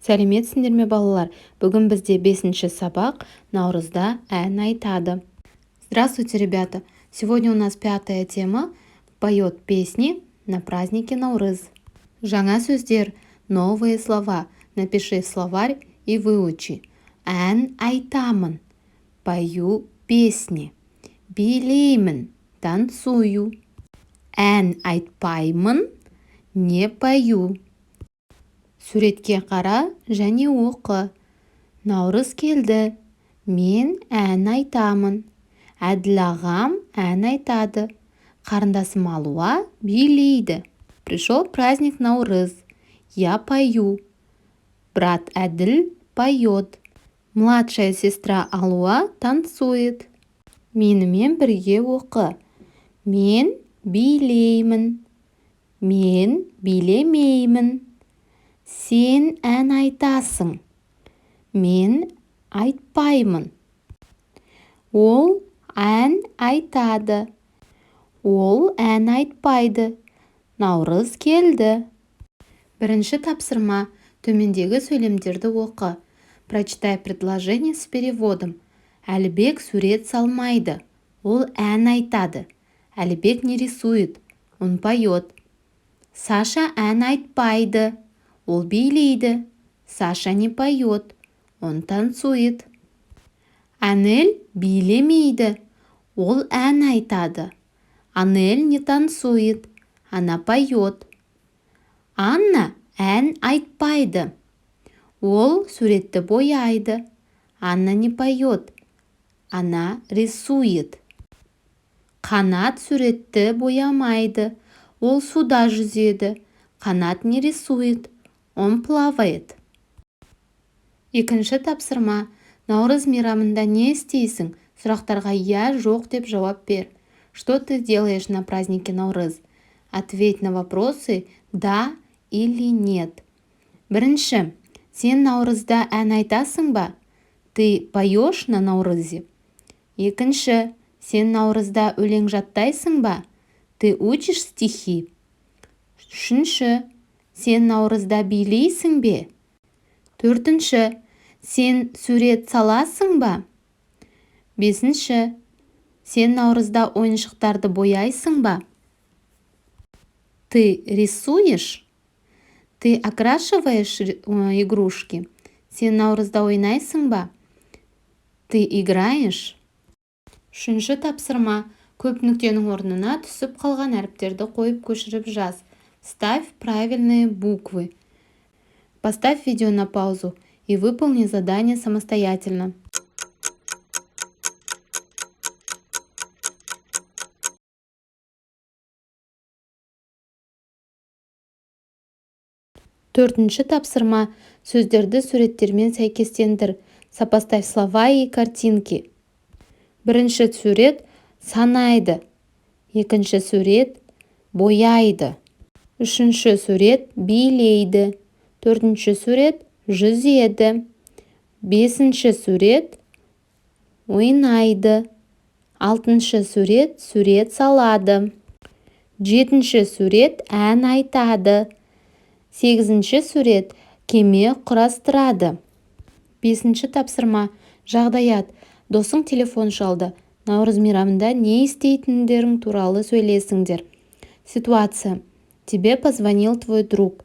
Сәлеметсіңдер ме балалар? Бүгін бізде 5-ші сабақ Наурызда ән айтады. Здравствуйте, ребята! Сегодня у нас 5-я тема «Поет песни на празднике Наурыз». Жаңа сөздер, новые слова. Напиши в словарь и выучи. Ән айтамын, пою песни. Билеймін, танцую. Ән айтпаймын, не пою. Суретке қара және оқы. Наурыз келді. Мен ән айтамын. Әділ ағам ән айтады. Қарындасым Алуа билейді. Пришел праздник Наурыз. Я пою. Брат Әділ поет. Младшая сестра Алуа танцует. Менімен бірге оқы. Мен билеймін. Мен билемеймін. Сен ән айтасың. Мен айтпаймын. Ол ән айтады. Ол ән айтпайды. Наурыз келді. Бірінші тапсырма. Төмендегі сөйлемдерді оқы. Прочитай предложение с переводом. Әлібек сурет салмайды. Ол ән айтады. Әлібек не рисует. Он поет. Саша ән айтпайды. Ол билейді. Саша не поет. Он танцует. Анель билемейді. Ол ән айтады. Анель не танцует. Она поет. Анна ән айтпайды. Ол суретті бояйды. Анна не поет. Она рисует. Қанат суретті боямайды. Ол суда жүзеді. Қанат не рисует. Он плавает. Екінші тапсырма. Наурыз мейрамында не істейсің? Сұрақтарға я, жоқ деп жауап бер. Что ты делаешь на празднике Наурыз? Ответь на вопросы «да» или «нет». Бірінші. Сен Наурызда ән айтасың ба? Ты поешь на Наурызе? Екінші. Сен Наурызда өлең жаттайсың ба? Ты учишь стихи? Үшінші. Сен Наурызда билейсің бе? Төртінші. Сен сурет саласың ба? Бесінші. Сен Наурызда ойыншықтарды бояйсың ба? Ты рисуешь? Ты окрашиваешь игрушки? Сен Наурызда ойнайсың ба? Ты играешь? Үшінші тапсырма. Көп нүктенің орнына түсіп қалған әріптерді қойып көшіріп жаз. Ставь правильные буквы. Поставь видео на паузу и выполни задание самостоятельно. Төртінші тапсырма. Сөздерді суреттермен сәйкестендір. Сопоставь слова и картинки. Бірінші сурет санайды. Екінші сурет бояйды. Үшінші сурет билейді. Төртінші сурет жүзеді. Бесінші сурет ойнайды. Алтыншы сурет сурет салады. Жетінші сурет ән айтады. Сегізінші сурет кеме құрастырады. Бесінші тапсырма. Жағдаят. Досың телефон шалды. Наурыз мейрамында не істейтіндерің туралы сөйлесіңдер. Ситуация. Тебе позвонил твой друг.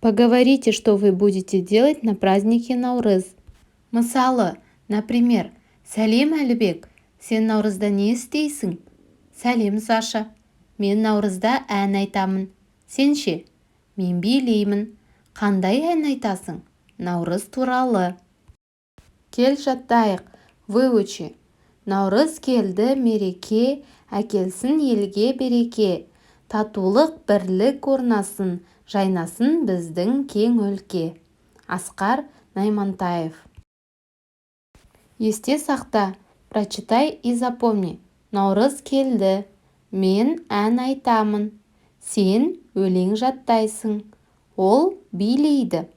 Поговорите, что вы будете делать на празднике Наурыз. Мысалы, например, сәлем Әлібек, сен Наурызда не істейсің? Сәлем, Саша. Мен Наурызда ән айтамын. Сен ше? Мен билеймін. Қандай ән айтасың? Наурыз туралы. Кел жаттайық. Выучи. Наурыз келді мереке, әкелсін елге береке. Татулық бірлік орнасын, жайнасын біздің кең өлке. Асқар Наймантаев. Есте сақта. Прочитай и запомни. Наурыз келді. Мен ән айтамын. Сен өлең жаттайсың. Ол билейді.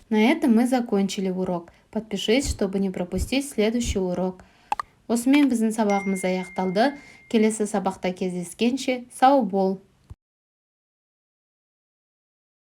На этом мы закончили урок. Подпишись, чтобы не пропустить следующий урок. Осымен біздің сабағымыз аяқталды. Келесі сабақта кездескенше сау бол.